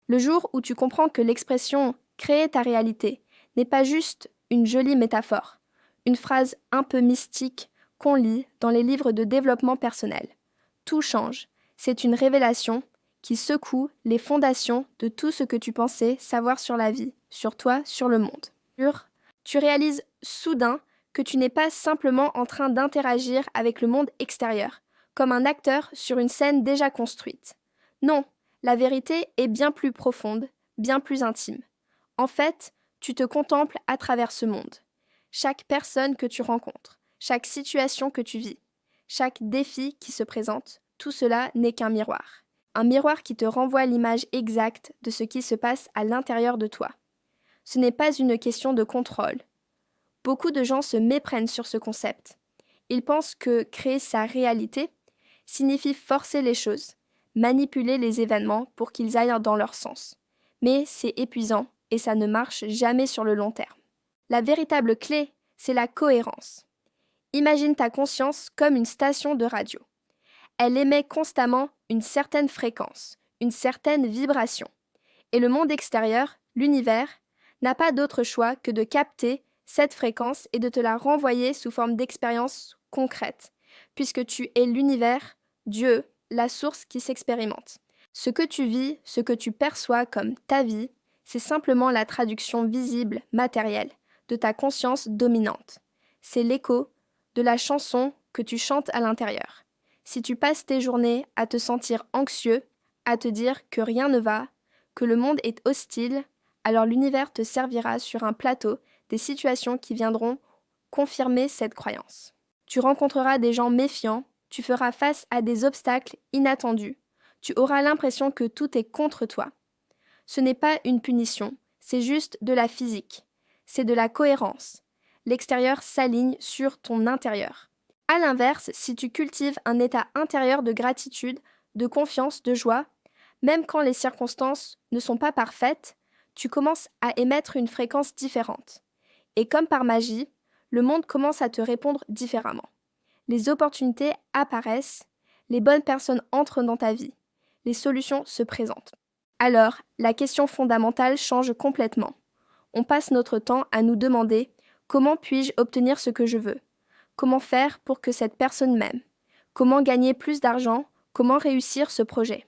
Le jour où tu comprends que l'expression « créer ta réalité » n'est pas juste une jolie métaphore, une phrase un peu mystique qu'on lit dans les livres de développement personnel. Tout change. C'est une révélation qui secoue les fondations de tout ce que tu pensais savoir sur la vie, sur toi, sur le monde. Tu réalises soudain que tu n'es pas simplement en train d'interagir avec le monde extérieur, comme un acteur sur une scène déjà construite. Non, la vérité est bien plus profonde, bien plus intime. En fait, tu te contemples à travers ce monde. Chaque personne que tu rencontres, chaque situation que tu vis, chaque défi qui se présente, tout cela n'est qu'un miroir. Un miroir qui te renvoie l'image exacte de ce qui se passe à l'intérieur de toi. Ce n'est pas une question de contrôle. Beaucoup de gens se méprennent sur ce concept. Ils pensent que créer sa réalité signifie forcer les choses, manipuler les événements pour qu'ils aillent dans leur sens. Mais c'est épuisant et ça ne marche jamais sur le long terme. La véritable clé, c'est la cohérence. Imagine ta conscience comme une station de radio. Elle émet constamment une certaine fréquence, une certaine vibration. Et le monde extérieur, l'univers, n'a pas d'autre choix que de capter cette fréquence et de te la renvoyer sous forme d'expérience concrète, puisque tu es l'univers, Dieu, la source qui s'expérimente. Ce que tu vis, ce que tu perçois comme ta vie, c'est simplement la traduction visible, matérielle, de ta conscience dominante. C'est l'écho de la chanson que tu chantes à l'intérieur. Si tu passes tes journées à te sentir anxieux, à te dire que rien ne va, que le monde est hostile, alors l'univers te servira sur un plateau des situations qui viendront confirmer cette croyance. Tu rencontreras des gens méfiants, tu feras face à des obstacles inattendus, tu auras l'impression que tout est contre toi. Ce n'est pas une punition, c'est juste de la physique, c'est de la cohérence. L'extérieur s'aligne sur ton intérieur. À l'inverse, si tu cultives un état intérieur de gratitude, de confiance, de joie, même quand les circonstances ne sont pas parfaites, tu commences à émettre une fréquence différente. Et comme par magie, le monde commence à te répondre différemment. Les opportunités apparaissent, les bonnes personnes entrent dans ta vie, les solutions se présentent. Alors, la question fondamentale change complètement. On passe notre temps à nous demander « Comment puis-je obtenir ce que je veux ?» Comment faire pour que cette personne m'aime? Comment gagner plus d'argent? Comment réussir ce projet?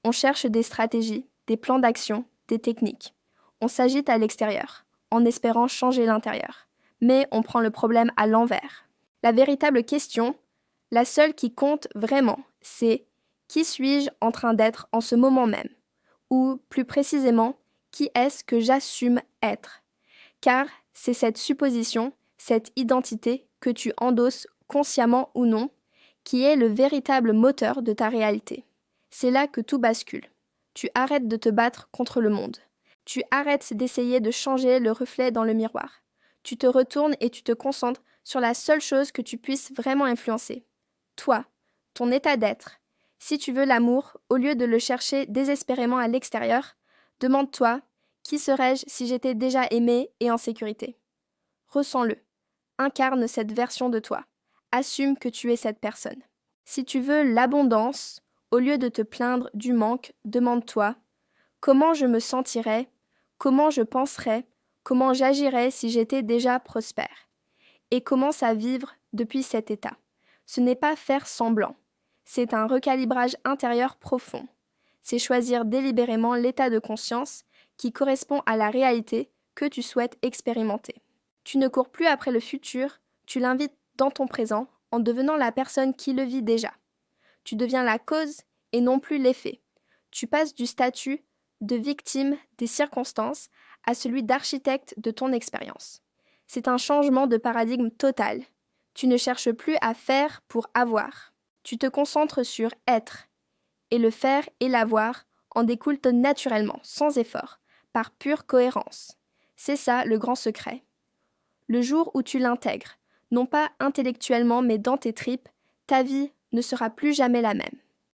On cherche des stratégies, des plans d'action, des techniques. On s'agite à l'extérieur, en espérant changer l'intérieur. Mais on prend le problème à l'envers. La véritable question, la seule qui compte vraiment, c'est « Qui suis-je en train d'être en ce moment même ?» Ou, plus précisément, « Qui est-ce que j'assume être ?» Car c'est cette supposition, cette identité que tu endosses consciemment ou non, qui est le véritable moteur de ta réalité. C'est là que tout bascule. Tu arrêtes de te battre contre le monde. Tu arrêtes d'essayer de changer le reflet dans le miroir. Tu te retournes et tu te concentres sur la seule chose que tu puisses vraiment influencer. Toi, ton état d'être. Si tu veux l'amour, au lieu de le chercher désespérément à l'extérieur, demande-toi « Qui serais-je si j'étais déjà aimé et en sécurité ?» Ressens-le. Incarne cette version de toi. Assume que tu es cette personne. Si tu veux l'abondance, au lieu de te plaindre du manque, demande-toi « Comment je me sentirais? Comment je penserais? Comment j'agirais si j'étais déjà prospère ?» Et commence à vivre depuis cet état. Ce n'est pas faire semblant. C'est un recalibrage intérieur profond. C'est choisir délibérément l'état de conscience qui correspond à la réalité que tu souhaites expérimenter. Tu ne cours plus après le futur, tu l'invites dans ton présent en devenant la personne qui le vit déjà. Tu deviens la cause et non plus l'effet. Tu passes du statut de victime des circonstances à celui d'architecte de ton expérience. C'est un changement de paradigme total. Tu ne cherches plus à faire pour avoir. Tu te concentres sur être. Et le faire et l'avoir en découlent naturellement, sans effort, par pure cohérence. C'est ça le grand secret. Le jour où tu l'intègres, non pas intellectuellement mais dans tes tripes, ta vie ne sera plus jamais la même.